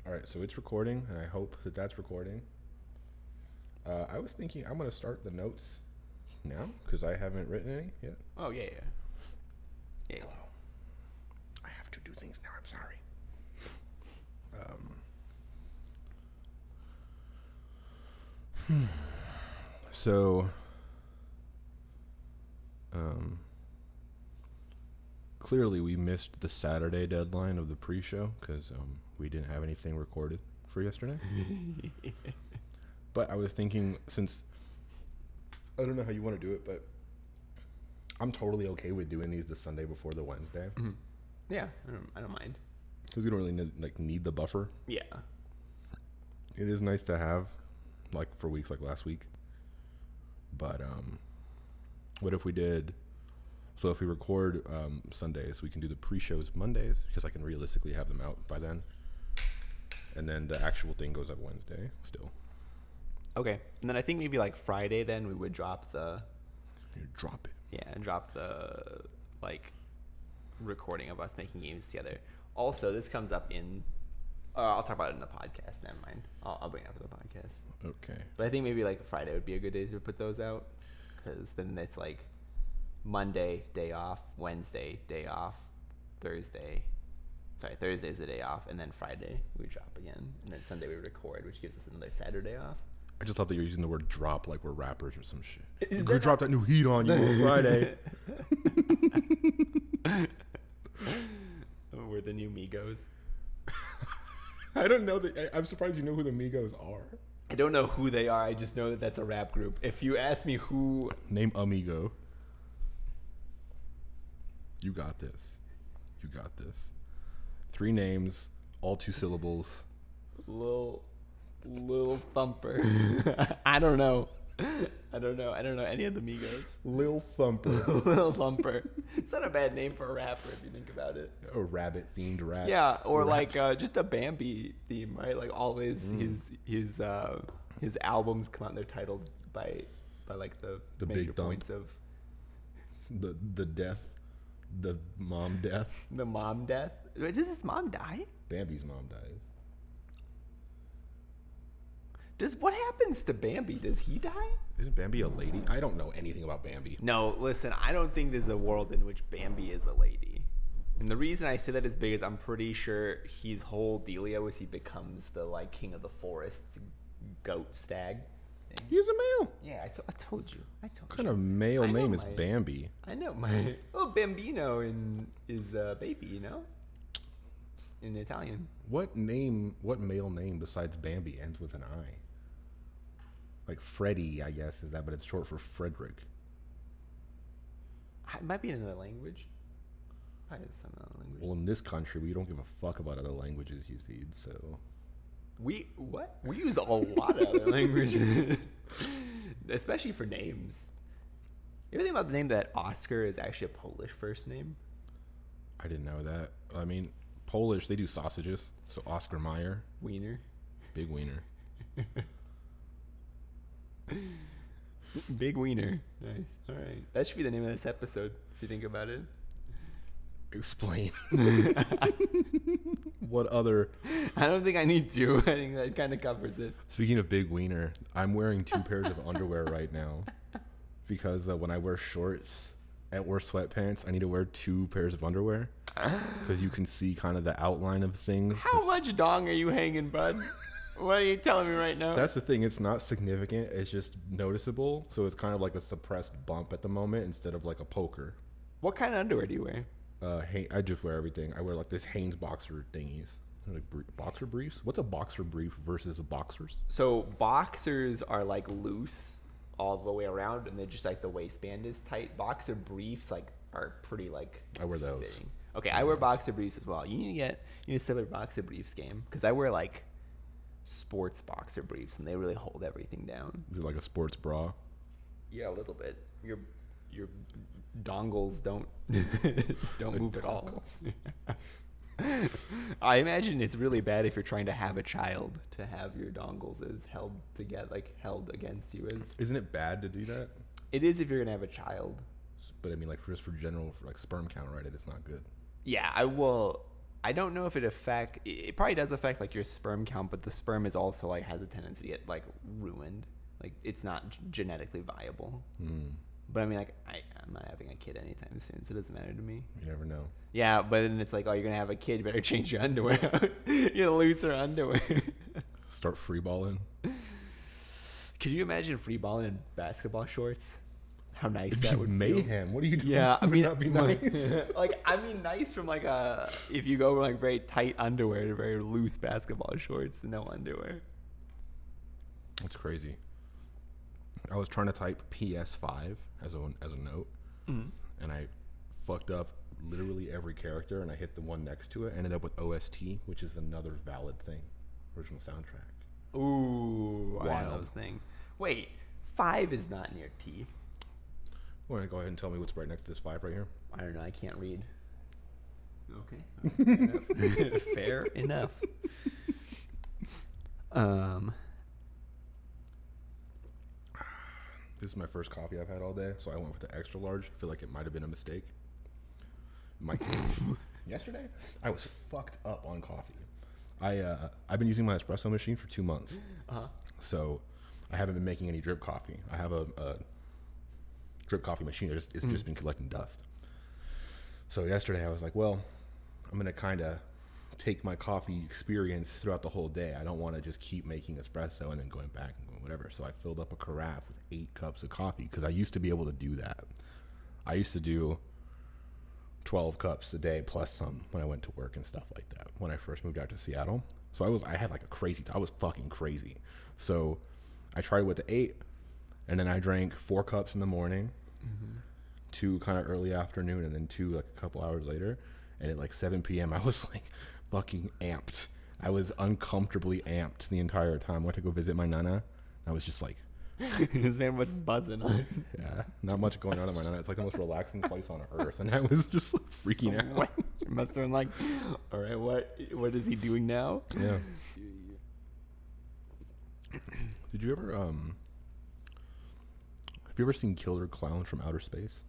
All right, so it's recording, and I hope that that's recording. I was thinking I'm going to start the notes now because I haven't written any yet. Oh, yeah. Hello. I have to do things now. I'm sorry. So, clearly we missed the Saturday deadline of the pre-show because we didn't have anything recorded for yesterday. But I was thinking, since I don't know how you want to do it, but I'm totally okay with doing these the Sunday before the Wednesday. Mm-hmm. Yeah, I don't mind. Because we don't really need the buffer. Yeah. It is nice to have, like, for weeks like last week. But what if we did? So if we record Sundays, we can do the pre-shows Mondays because I can realistically have them out by then. And then the actual thing goes up Wednesday still. Okay, and then I think maybe like Friday then we would drop the... Drop it. Yeah, and drop the, like, recording of us making games together. Also, this comes up in... I'll talk about it in the podcast. Never mind. I'll bring it up in the podcast. Okay. But I think maybe like Friday would be a good day to put those out. Because then it's like Monday, day off. Wednesday, day off. Thursday's the day off. And then Friday we drop again. And then Sunday we record, which gives us another Saturday off. I just thought that you're using the word drop like we're rappers or some shit. Is We're gonna drop that new heat on you on Friday. We're the new Migos. I don't know that. I'm surprised you know who the Migos are. I don't know who they are. I just know that that's a rap group. If you ask me who... Name Amigo. You got this. You got this. 3 names, all 2 syllables. Lil Thumper. I don't know. I don't know any of the Migos. Lil Thumper. Lil Thumper. It's not a bad name for a rapper if you think about it. A rabbit-themed rap. Yeah, or like just a Bambi theme, right? Like all his albums come out and they're titled by like the major big dump. points of the death, the mom death. The mom death. Wait, does his mom die? Bambi's mom dies. What happens to Bambi? Does he die? Isn't Bambi a lady? I don't know anything about Bambi. No, listen, I don't think there's a world in which Bambi is a lady. And the reason I say that is because I'm pretty sure his whole dealio is he becomes the like king of the forest, goat stag thing. He's a male. Yeah, I told you. What kind of male name is Bambi? I know my Bambino is baby, you know, in Italian. What male name besides Bambi ends with an I? Like Freddy, I guess, is that, but it's short for Frederick. It might be in another language. Probably some other language. Well, in this country, we don't give a fuck about other languages, Yazeed, so... We use a lot of other languages. Especially for names. You ever think about the name that Oscar is actually a Polish first name? I didn't know that. I mean, Polish, they do sausages, so Oscar Mayer. Wiener. Big wiener. Big wiener. Nice. All right. That should be the name of this episode, if you think about it. Explain. What other... I don't think I need to. I think that kind of covers it. Speaking of big wiener, I'm wearing 2 pairs of underwear right now. Because when I wear shorts and wear sweatpants, I need to wear 2 pairs of underwear. Because you can see kind of the outline of things. How much dong are you hanging, bud? What are you telling me right now? That's the thing. It's not significant. It's just noticeable. So it's kind of like a suppressed bump at the moment instead of like a poker. What kind of underwear do you wear? I just wear everything. I wear like this Hanes boxer thingies. Like boxer briefs? What's a boxer brief versus a boxers? So boxers are like loose all the way around, and they're just like the waistband is tight. Boxer briefs like are pretty like... I wear those. Fitting. Okay, I wear boxer briefs as well. You need to step up your boxer briefs game because I wear like sports boxer briefs and they really hold everything down. Is it like a sports bra? Yeah, a little bit. Your dongles don't move at all. I imagine it's really bad if you're trying to have a child to have your dongles as held together, like held against you as. Isn't it bad to do that? It is if you're gonna have a child. But I mean, like just for general, for like sperm count, right? It's not good. Yeah, I will. I don't know if it probably does affect like your sperm count, but the sperm is also like has a tendency to get like ruined. Like it's not genetically viable. But I mean, like I'm not having a kid anytime soon, so it doesn't matter to me. You never know. Yeah, but then it's like, oh, you're gonna have a kid, you better change your underwear out. You gotta looser underwear. Start free balling. Could you imagine free balling in basketball shorts? How nice that would mayhem. feel. What are you doing? Yeah, I mean, Would not be nice. like I mean, nice from like if you go from like very tight underwear to very loose basketball shorts and no underwear. That's crazy. I was trying to type PS5 as a note, and I fucked up literally every character, and I hit the one next to it. Ended up with OST, which is another valid thing, original soundtrack. Ooh, wild. I know those things. Wait, 5 is not near T. Want to go ahead and tell me what's right next to this 5 right here? I don't know. I can't read. Okay. Fair enough. This is my first coffee I've had all day, so I went with the extra large. I feel like it might have been a mistake. Yesterday, I was fucked up on coffee. I've been using my espresso machine for 2 months, so I haven't been making any drip coffee. I have a drip coffee machine. It's just been collecting dust. So yesterday, I was like, well, I'm gonna kind of take my coffee experience throughout the whole day. I don't want to just keep making espresso and then going back and going whatever. So I filled up a carafe with 8 cups of coffee because I used to be able to do that. I used to do 12 cups a day plus some when I went to work and stuff like that when I first moved out to Seattle. So I had like I was fucking crazy. So I tried with the 8, and then I drank 4 cups in the morning, 2 kind of early afternoon, and then 2 like a couple hours later. And at like 7 p.m. I was like fucking amped. I was uncomfortably amped the entire time. I went to go visit my nana. I was just like, this man was buzzing on. Yeah, not much going on in my nana. It's like the most relaxing place on earth, and I was just like freaking out. You must have been like, all right, what is he doing now? Yeah. Did you ever have you ever seen Killer Clowns from Outer Space?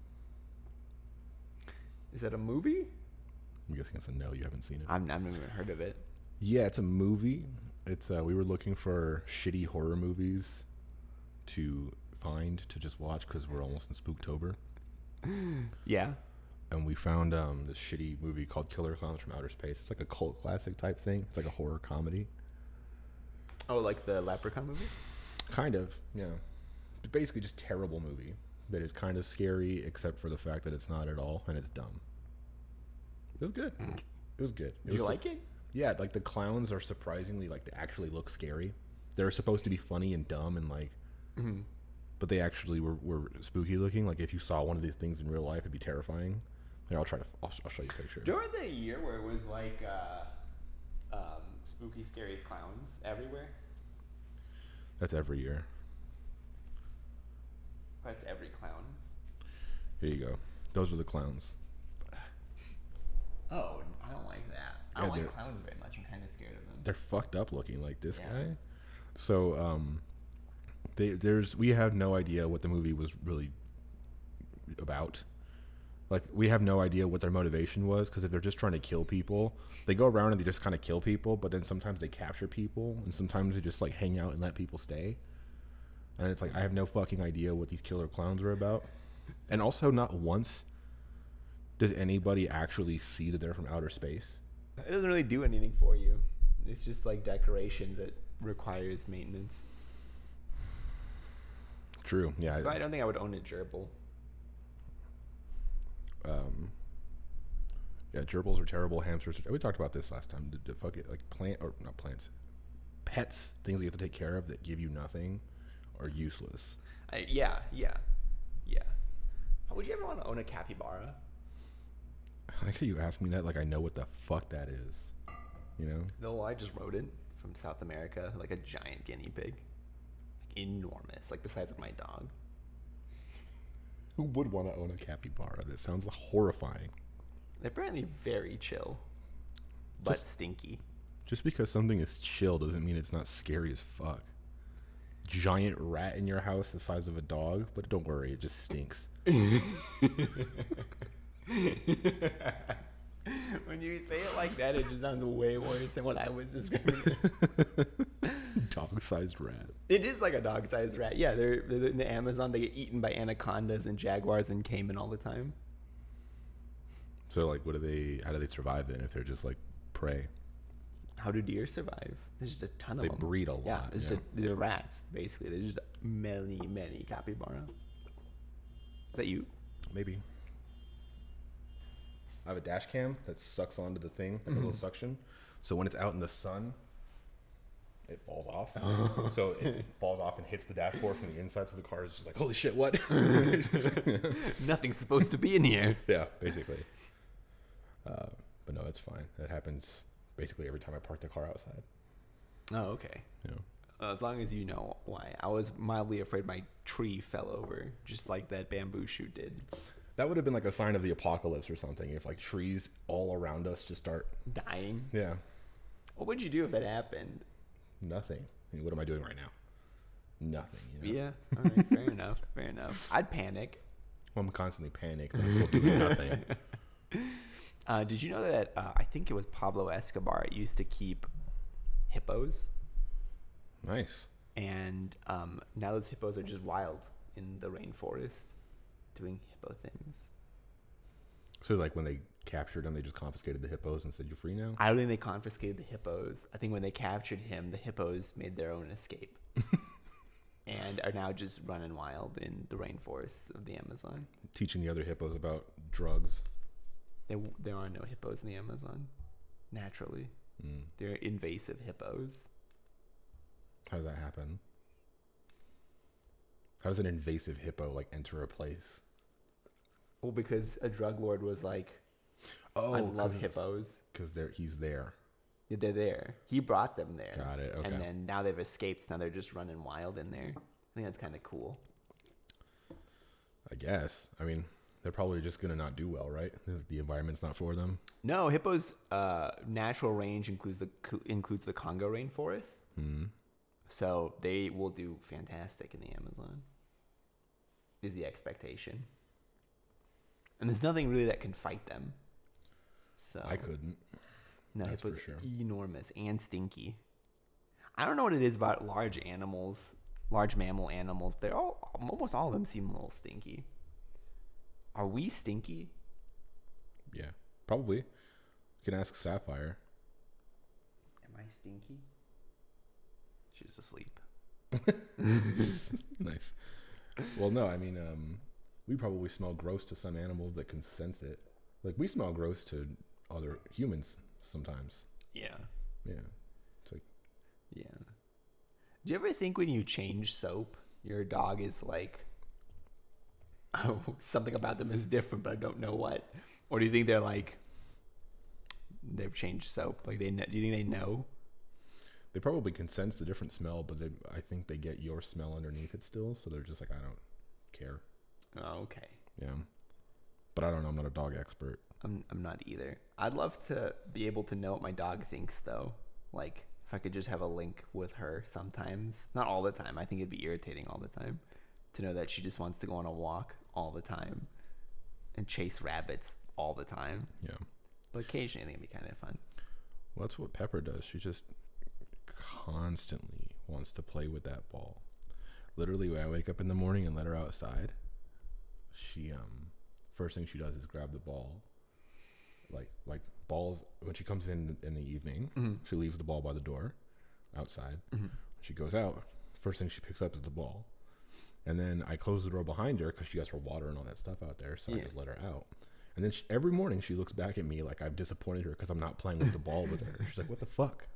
Is that a movie? I'm guessing it's a no. You haven't seen it. I've never even heard of it. Yeah, it's a movie. It's we were looking for shitty horror movies to find to just watch because we're almost in Spooktober. Yeah. And we found this shitty movie called Killer Clowns from Outer Space. It's like a cult classic type thing. It's like a horror comedy. Oh, like the Leprechaun movie? Kind of, yeah. But basically just terrible movie that is kind of scary except for the fact that it's not at all, and it's dumb. It was good. It was good. Did you like it? Yeah, like the clowns are surprisingly, like, they actually look scary. They're supposed to be funny and dumb and like, but they actually were spooky looking. Like if you saw one of these things in real life, it'd be terrifying. Here, I'll show you a picture. Do you remember the year where it was like spooky, scary clowns everywhere? That's every year. That's every clown. Here you go. Those are the clowns. Oh, I don't like that. I don't like clowns very much. I'm kind of scared of them. They're fucked up looking, like this guy. So, we have no idea what the movie was really about. Like, we have no idea what their motivation was, because if they're just trying to kill people, they go around and they just kind of kill people, but then sometimes they capture people, and sometimes they just, like, hang out and let people stay. And it's like, I have no fucking idea what these killer clowns are about. And also, not once does anybody actually see that they're from outer space. It doesn't really do anything for you. It's just, like, decoration that requires maintenance. True, yeah. So I don't think I would own a gerbil. Yeah, gerbils are terrible. Hamsters we talked about this last time. The fuck it, like not plants, pets, things that you have to take care of that give you nothing are useless. Yeah. Would you ever want to own a capybara? I like how you ask me that like I know what the fuck that is. You know? No, I just wrote it from South America, like a giant guinea pig. Like enormous, like the size of my dog. Who would want to own a capybara? That sounds horrifying. They're apparently very chill, but stinky. Just because something is chill doesn't mean it's not scary as fuck. Giant rat in your house the size of a dog, but don't worry, it just stinks. When you say it like that, it just sounds way worse than what I was describing. Dog-sized rat. It is like a dog-sized rat. Yeah, they're in the Amazon. They get eaten by anacondas and jaguars and caiman all the time. So, like, how do they survive then if they're just, like, prey? How do deer survive? There's just a ton of them. They breed a lot. Yeah, they're rats, basically. There's just many, many capybara. Is that you? Maybe. I have a dash cam that sucks onto the thing, like a little suction. So when it's out in the sun, it falls off. So it falls off and hits the dashboard from the inside. So the car is just like, holy shit, what? Nothing's supposed to be in here. Yeah, basically. But no, it's fine. That happens basically every time I park the car outside. Oh, okay. Yeah. As long as you know why. I was mildly afraid my tree fell over, just like that bamboo shoot did. That would have been like a sign of the apocalypse or something, if like trees all around us just start dying. Yeah. What would you do if that happened? Nothing. I mean, what am I doing right now? Nothing. You know? Yeah. All right. Fair enough. Fair enough. I'd panic. Well, I'm constantly panicked, but I'm still doing nothing. Did you know that I think it was Pablo Escobar used to keep hippos? Nice. And now those hippos are just wild in the rainforest doing hippo things. So, like, when they captured him, they just confiscated the hippos and said, you're free now? I don't think they confiscated the hippos. I think when they captured him, the hippos made their own escape. And are now just running wild in the rainforests of the Amazon. Teaching the other hippos about drugs. There are no hippos in the Amazon, naturally. They're invasive hippos. How does that happen? How does an invasive hippo, like, enter a place? Well, because a drug lord was like, oh, I love hippos. Because he's there. Yeah, they're there. He brought them there. Got it, okay. And then now they've escaped. So now they're just running wild in there. I think that's kind of cool. I guess. I mean, they're probably just going to not do well, right? The environment's not for them. No, hippos' natural range includes the Congo rainforest. So they will do fantastic in the Amazon, is the expectation. And there's nothing really that can fight them. So I couldn't. No, that's hippos for sure. are enormous and stinky. I don't know what it is about large animals, large mammal animals. Almost all of them seem a little stinky. Are we stinky? Yeah, probably. You can ask Sapphire. Am I stinky? She's asleep. Nice. Well, no, I mean, we probably smell gross to some animals that can sense it. Like, we smell gross to other humans sometimes. Yeah. Yeah. It's like... Yeah. Do you ever think when you change soap, your dog is like, oh, something about them is different, but I don't know what? Or do you think they're like, they've changed soap? Like, do you think they know? They probably can sense the different smell, but I think they get your smell underneath it still, so they're just like, I don't care. Oh, okay. Yeah. But I don't know. I'm not a dog expert. I'm not either. I'd love to be able to know what my dog thinks, though. Like, if I could just have a link with her sometimes. Not all the time. I think it'd be irritating all the time to know that she just wants to go on a walk all the time and chase rabbits all the time. Yeah. But occasionally, I think it'd be kind of fun. Well, that's what Pepper does. She just constantly wants to play with that ball. Literally, when I wake up in the morning and let her outside, she first thing she does is grab the ball. Like balls, when she comes in the evening, she leaves the ball by the door outside. When she goes out, first thing she picks up is the ball. And then I close the door behind her because she has her water and all that stuff out there, so I just let her out. And then every morning she looks back at me like I've disappointed her because I'm not playing with the ball with her. She's like, what the fuck?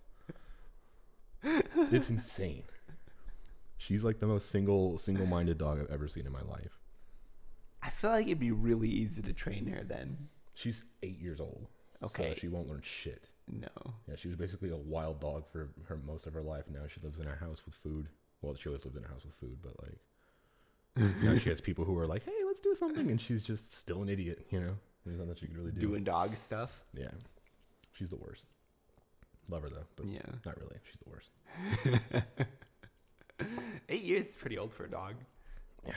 It's insane. She's like the most single-minded dog I've ever seen in my life. I feel like it'd be really easy to train her then. She's 8 years old. Okay. So she won't learn shit. No. Yeah, she was basically a wild dog for most of her life. Now she lives in a house with food. Well, she always lived in a house with food, but like now she has people who are like, hey, let's do something. And she's just still an idiot, you know? There's nothing she can really do. Doing dog stuff? Yeah. She's the worst. Love her though, but not really. She's the worst. 8 years is pretty old for a dog. Yeah.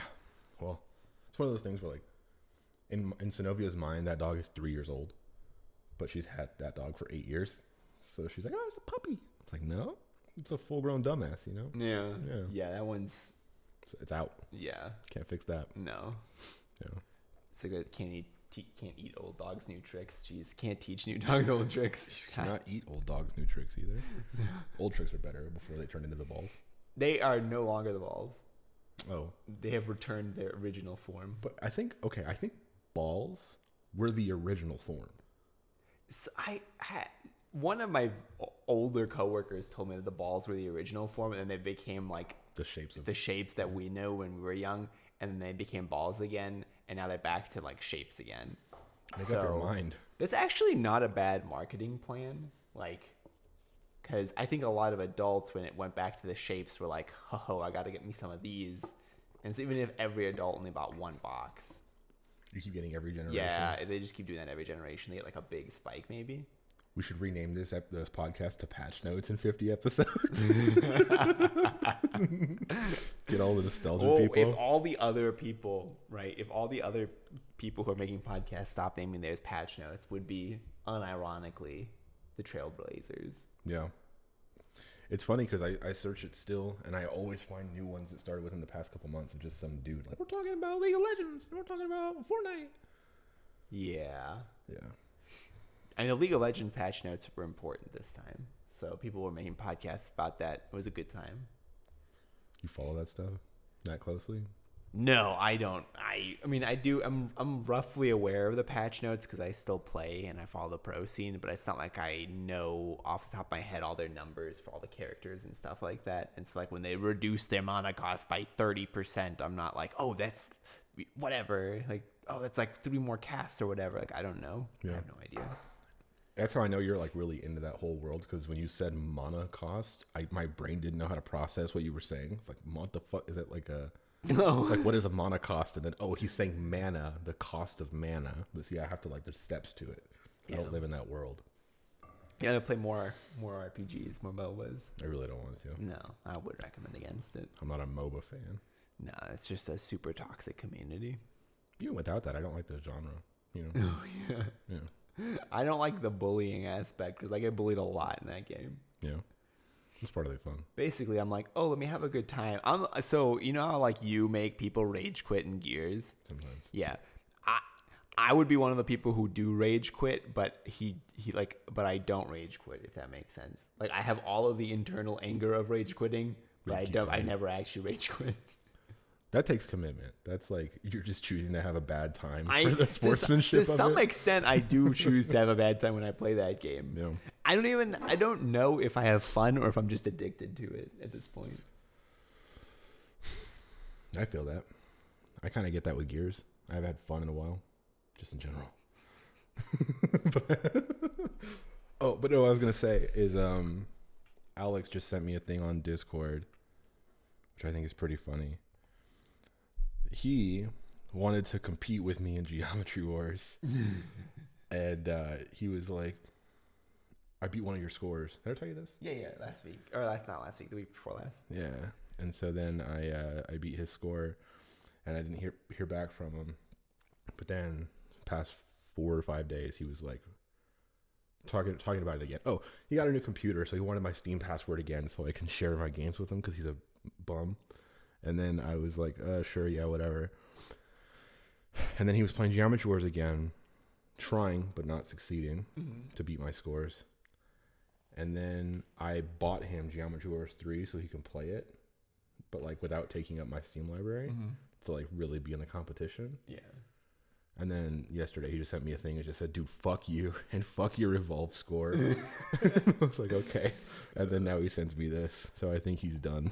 Well, it's one of those things where like in Synovia's mind, that dog is 3 years old. but she's had that dog for 8 years. So she's like, oh, it's a puppy. It's like, no, it's a full-grown dumbass, you know? Yeah, that one's... It's out. Yeah. Can't fix that. No. Yeah. It's like a can't eat old dogs new tricks. Jeez, can't teach new dogs old tricks. You cannot eat old dogs new tricks either. Old tricks are better before they turn into the balls. They are no longer the balls. Oh. They have returned their original form. But I think balls were the original form. So one of my older coworkers told me that the balls were the original form, and then they became like the shapes that we know when we were young, and then they became balls again, and now they're back to like shapes again. They got their mind. That's actually not a bad marketing plan, like, because I think a lot of adults, when it went back to the shapes, were like, "Oh, I got to get me some of these." And so even if every adult only bought one box, you keep getting every generation. Yeah, they just keep doing that every generation. They get like a big spike, maybe. We should rename this podcast to Patch Notes in 50 episodes. Get all the nostalgia people. If all the other people, right? If all the other people who are making podcasts stop naming theirs Patch Notes, would be unironically the Trailblazers. Yeah. It's funny because I search it still, and I always find new ones that started within the past couple months of just some dude. Like, we're talking about League of Legends. We're talking about Fortnite. Yeah. Yeah. And the League of Legends patch notes were important this time. So people were making podcasts about that. It was a good time. You follow that stuff that closely? No, I don't. I mean, I do. I'm roughly aware of the patch notes because I still play and I follow the pro scene, but it's not like I know off the top of my head all their numbers for all the characters and stuff like that. It's like when they reduce their mana cost by 30%, I'm not like, oh, that's whatever. Like, oh, that's like 3 more casts or whatever. Like, I don't know. Yeah. I have no idea. That's how I know you're like really into that whole world, because when you said mana cost, my brain didn't know how to process what you were saying. It's like, what the fuck is that? Like a like, what is a mana cost? And then he's saying mana, the cost of mana. But see, I have to, like, there's steps to it. I don't live in that world. You gotta play more RPGs, more MOBAs. I really don't want to. No, I would recommend against it. I'm not a MOBA fan. No, it's just a super toxic community. Even without that, I don't like the genre. You know? Oh, yeah. Yeah. I don't like the bullying aspect because I get bullied a lot in that game. Yeah. It's part of the fun. Basically, I'm like, oh, let me have a good time. So you know how like you make people rage quit in Gears? Sometimes. Yeah. I would be one of the people who do rage quit, but but I don't rage quit, if that makes sense. Like, I have all of the internal anger of rage quitting, but I never actually rage quit. That takes commitment. That's like, you're just choosing to have a bad time for the sportsmanship to some extent, I do choose to have a bad time when I play that game. Yeah. I don't know if I have fun or if I'm just addicted to it at this point. I feel that. I kind of get that with Gears. I haven't had fun in a while, just in general. But no, what I was going to say is Alex just sent me a thing on Discord, which I think is pretty funny. He wanted to compete with me in Geometry Wars. And he was like, I beat one of your scores. Did I tell you this? Yeah, last week. Or not last week, the week before last. Yeah. And so then I beat his score, and I didn't hear back from him. But then past 4 or 5 days, he was like talking about it again. Oh, he got a new computer, so he wanted my Steam password again so I can share my games with him because he's a bum. And then I was like, sure, yeah, whatever. And then he was playing Geometry Wars again, trying but not succeeding to beat my scores. And then I bought him Geometry Wars 3 so he can play it, but like without taking up my Steam library to like really be in the competition. Yeah. And then yesterday he just sent me a thing that just said, dude, fuck you and fuck your Evolve score. I was like, okay. And then now he sends me this. So I think he's done.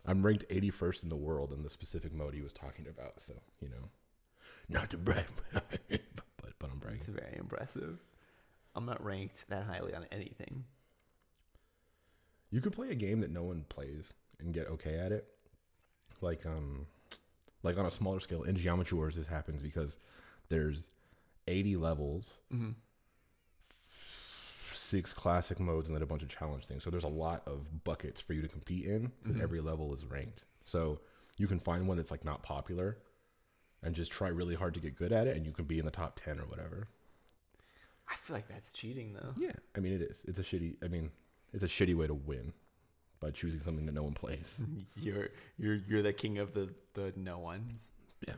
I'm ranked 81st in the world in the specific mode he was talking about. So, you know, not to brag, but I'm bragging. It's very impressive. I'm not ranked that highly on anything. You could play a game that no one plays and get okay at it. Like on a smaller scale in Geometry Wars, this happens because there's 80 levels, 6 classic modes, and then a bunch of challenge things. So there's a lot of buckets for you to compete in because every level is ranked. So you can find one that's like not popular and just try really hard to get good at it, and you can be in the top 10 or whatever. I feel like that's cheating though. Yeah, I mean it is. It's a shitty way to win by choosing something that no one plays. You're the king of the no ones. Yeah.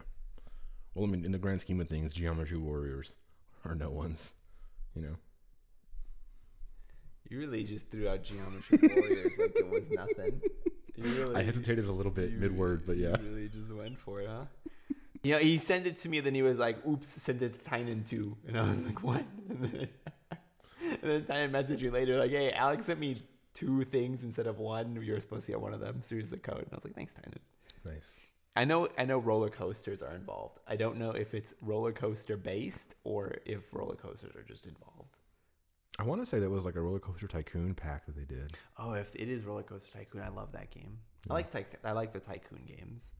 Well, I mean, in the grand scheme of things, Geometry Warriors are no ones. You know. You really just threw out Geometry Warriors like it was nothing. I hesitated a little bit mid-word, but yeah. You really just went for it, huh? You know, he sent it to me, then he was like, oops, send it to Tynan too. And I was like, what? And then Tynan messaged me later, like, hey, Alex sent me 2 things instead of 1. You were supposed to get one of them. So here's the code. And I was like, thanks, Tynan. Nice. I know roller coasters are involved. I don't know if it's roller coaster based or if roller coasters are just involved. I want to say that was like a Roller Coaster Tycoon pack that they did. Oh, if it is Roller Coaster Tycoon, I love that game. Yeah. I like the Tycoon games.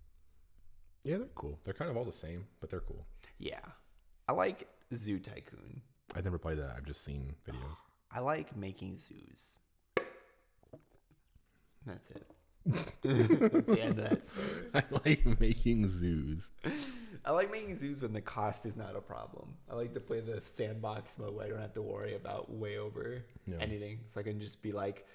Yeah, they're cool. They're kind of all the same, but they're cool. Yeah. I like Zoo Tycoon. I've never played that. I've just seen videos. I like making zoos. That's it. That's the end of that story. I like making zoos. I like making zoos when the cost is not a problem. I like to play the sandbox mode where I don't have to worry about way over anything. So I can just be like,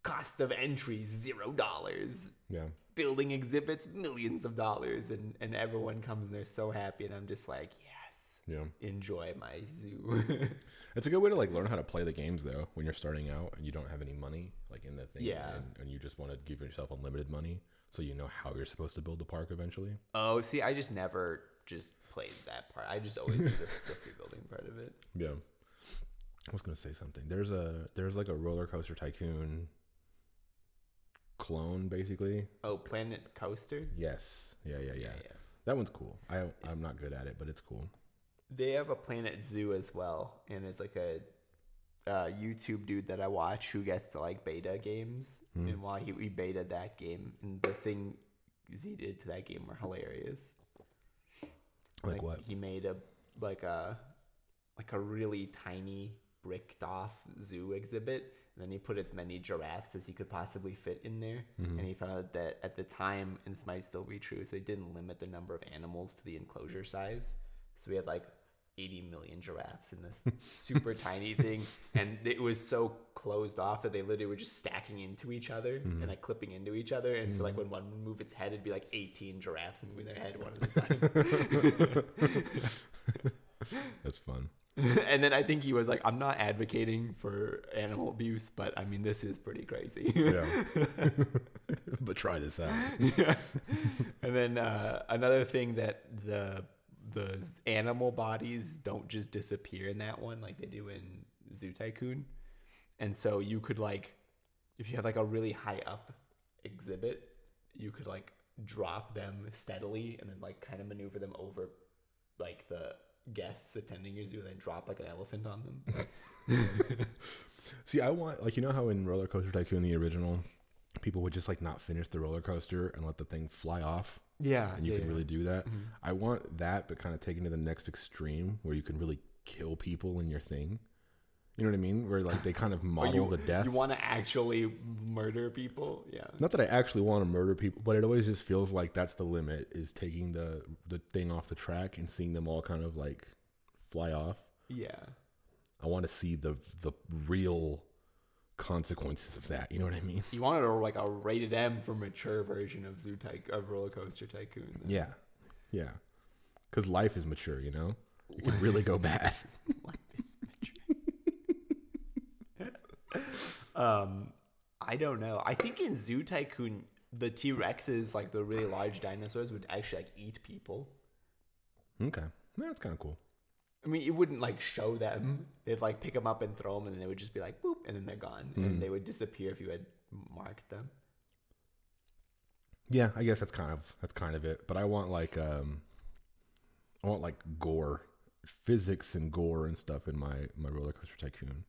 cost of entry $0. Yeah. Building exhibits millions of dollars, and everyone comes and they're so happy, and I'm just like, yes. Yeah. Enjoy my zoo. It's a good way to like learn how to play the games though when you're starting out and you don't have any money like in the thing. Yeah. And you just want to give yourself unlimited money so you know how you're supposed to build the park eventually. Oh, see, I just never just played that part. I just always do the free building part of it. Yeah. I was gonna say something. There's like a Roller Coaster Tycoon clone basically. Oh, Planet Coaster? Yes. Yeah. That one's cool. I'm not good at it, but it's cool. They have a Planet Zoo as well, and it's like a YouTube dude that I watch who gets to like beta games, and while we betaed that game, and the things he did to that game were hilarious. Like what? He made a really tiny bricked off zoo exhibit, and then he put as many giraffes as he could possibly fit in there. And he found out that at the time, and this might still be true, is they didn't limit the number of animals to the enclosure size. So we had like 80 million giraffes in this super tiny thing, and it was so closed off that they literally were just stacking into each other and like clipping into each other, and so like when one would move its head, it'd be like 18 giraffes moving their head one at a time. That's fun. And then I think he was like, I'm not advocating for animal abuse, but I mean, this is pretty crazy. Yeah. But try this out. Yeah. And then another thing that the animal bodies don't just disappear in that one like they do in Zoo Tycoon. And so you could like, if you have like a really high up exhibit, you could like drop them steadily and then like kind of maneuver them over like the guests attending your zoo and then drop like an elephant on them. See, I want, like, you know how in Roller Coaster Tycoon, the original, people would just like not finish the roller coaster and let the thing fly off? Yeah. And you can really do that. Mm-hmm. I want that, but kind of taken to the next extreme where you can really kill people in your thing. You know what I mean? Where like they kind of model the death. You want to actually murder people? Yeah. Not that I actually want to murder people, but it always just feels like that's the limit, is taking the thing off the track and seeing them all kind of like fly off. Yeah. I want to see the real consequences of that. You know what I mean? You wanted like a rated M for mature version of Roller Coaster Tycoon. Then. Yeah. Yeah. Because life is mature, you know? It can really go bad. Life is mature. I don't know. I think in Zoo Tycoon, the T-Rexes, like the really large dinosaurs, would actually like eat people. Okay. That's kind of cool. I mean, it wouldn't like show them. They'd like pick them up and throw them, and then they would just be like, boop, and then they're gone. And they would disappear if you had marked them. Yeah, I guess that's kind of it. But I want like gore, physics and gore and stuff in my Roller Coaster Tycoon.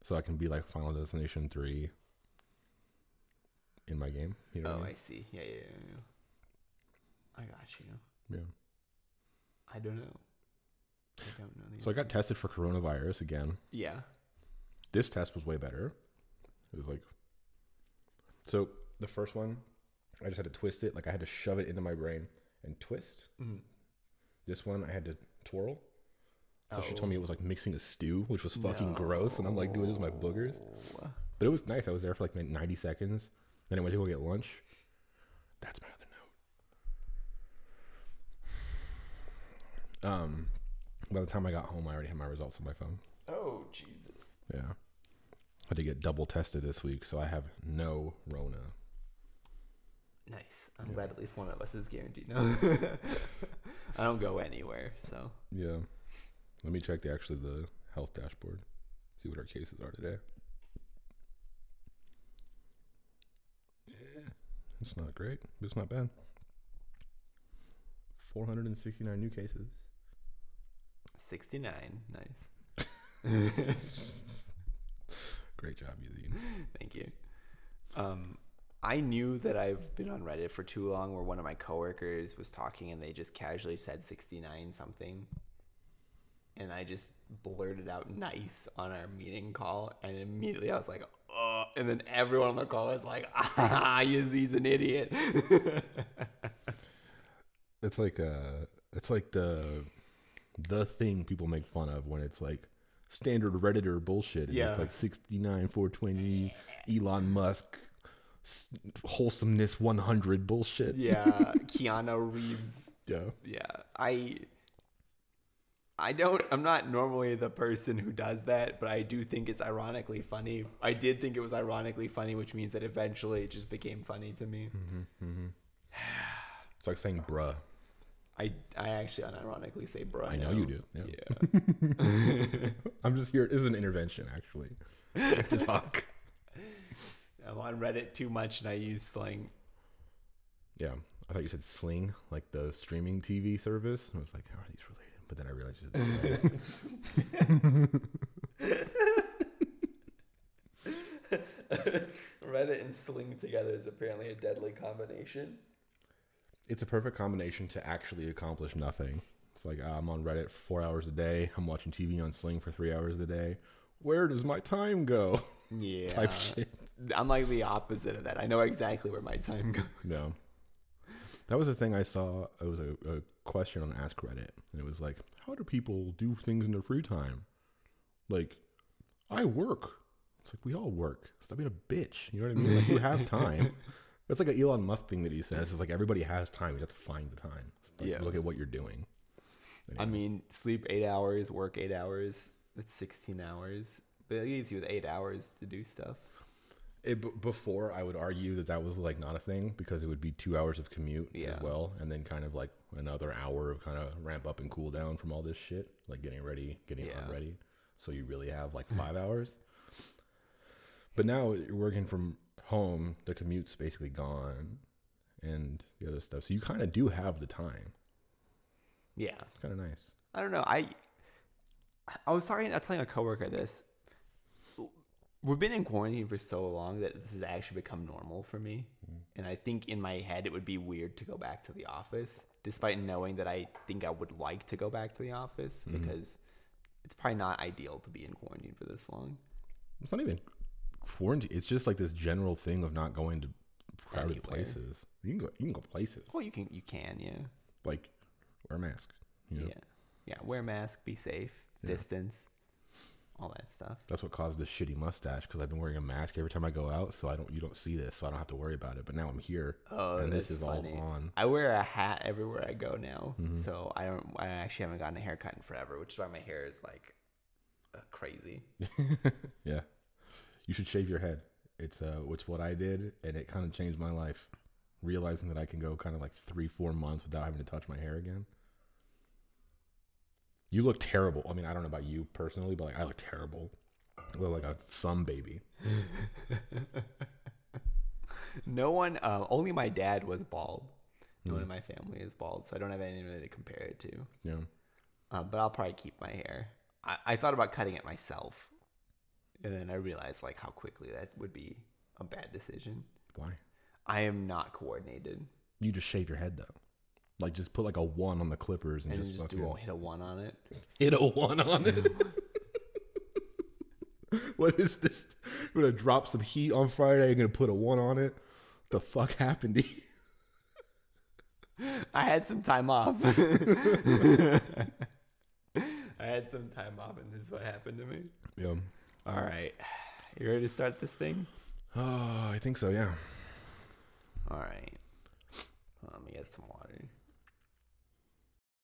So I can be like Final Destination 3 in my game. You know what I mean? I see. Yeah. I got you. Yeah. I don't know. So I got tested for coronavirus again. Yeah. This test was way better. It was like, so the first one, I just had to twist it. Like I had to shove it into my brain and twist. Mm-hmm. This one I had to twirl. So she told me it was like mixing a stew, which was fucking gross. And I'm like, dude, this is my boogers. But it was nice. I was there for like 90 seconds. Then I went to go get lunch. That's my other note. By the time I got home, I already had my results on my phone. Oh, Jesus. Yeah. I had to get double tested this week, so I have no Rona. Nice. I'm glad at least one of us is guaranteed. No. I don't go anywhere, so. Yeah. Let me check the health dashboard. See what our cases are today. Yeah. It's not great, but it's not bad. 469 new cases. 69. Nice. Great job, Yazeed. Thank you. I knew that I've been on Reddit for too long where one of my coworkers was talking and they just casually said 69 something. And I just blurted out nice on our meeting call. And immediately I was like, oh. And then everyone on the call was like, Yazeed's an idiot. It's like the thing people make fun of when it's like standard Redditor bullshit. And Yeah. It's like 69, 420, Elon Musk, wholesomeness 100 bullshit. Yeah. Keanu Reeves. Yeah. Yeah. I'm not normally the person who does that, but I do think it's ironically funny. I did think it was ironically funny, which means that eventually it just became funny to me. It's like saying bruh. I actually unironically say bruh. I know you do. Yeah. Yeah. I'm just here. It is an intervention, actually. To talk. I'm on Reddit too much and I use slang. Yeah. I thought you said Sling, like the streaming TV service. I was like, how are these related? But then I realized it's Reddit and Sling together is apparently a deadly combination. It's a perfect combination to actually accomplish nothing. It's like, I'm on Reddit 4 hours a day. I'm watching TV on Sling for 3 hours a day. Where does my time go? Yeah. Type shit. I'm like the opposite of that. I know exactly where my time goes. No. That was the thing I saw. It was a question on Ask Reddit. And it was like, how do people do things in their free time? Like, I work. It's like, we all work. Stop being a bitch. You know what I mean? Like, you have time. That's like an Elon Musk thing that he says. It's like, everybody has time. You have to find the time. Like, look at what you're doing. Anyway. I mean, sleep 8 hours, work 8 hours. That's 16 hours. But it leaves you with 8 hours to do stuff. Before, I would argue that was like not a thing because it would be 2 hours of commute as well. And then kind of like another hour of kind of ramp up and cool down from all this shit. Like getting ready, getting unready. So you really have like 5 hours. But now you're working from home. The commute's basically gone and the other stuff. So you kind of do have the time. Yeah. It's kind of nice. I don't know. I was sorry not telling a coworker this. We've been in quarantine for so long that this has actually become normal for me. And I think in my head it would be weird to go back to the office, despite knowing that I think I would like to go back to the office because it's probably not ideal to be in quarantine for this long. It's not even quarantine. It's just like this general thing of not going to crowded Anywhere. places. You can go places. Well, you can, yeah. Like wear a mask. You know? Yeah. Wear a mask, be safe, distance, all that stuff. That's what caused this shitty mustache because I've been wearing a mask every time I go out, so you don't see this, so I don't have to worry about it. But now I'm here, and this is funny. all on. I wear a hat everywhere I go now, so I actually haven't gotten a haircut in forever, which is why my hair is like crazy. Yeah, you should shave your head. It's what I did, and it kind of changed my life. Realizing that I can go kind of like 3-4 months without having to touch my hair again. You look terrible. I mean, I don't know about you personally, but like I look terrible. I look like a thumb baby. No one, only my dad was bald. No one in my family is bald, so I don't have anything really to compare it to. Yeah. But I'll probably keep my hair. I thought about cutting it myself, and then I realized like how quickly that would be a bad decision. Why? I am not coordinated. You just shave your head though. Like just put like a 1 on the clippers and just hit a 1 on it. Hit a 1 on it. What is this? I'm gonna drop some heat on Friday. I'm gonna put a 1 on it. The fuck happened to you? I had some time off. I had some time off, and this is what happened to me. Yeah. All right. You ready to start this thing? Oh, I think so, yeah.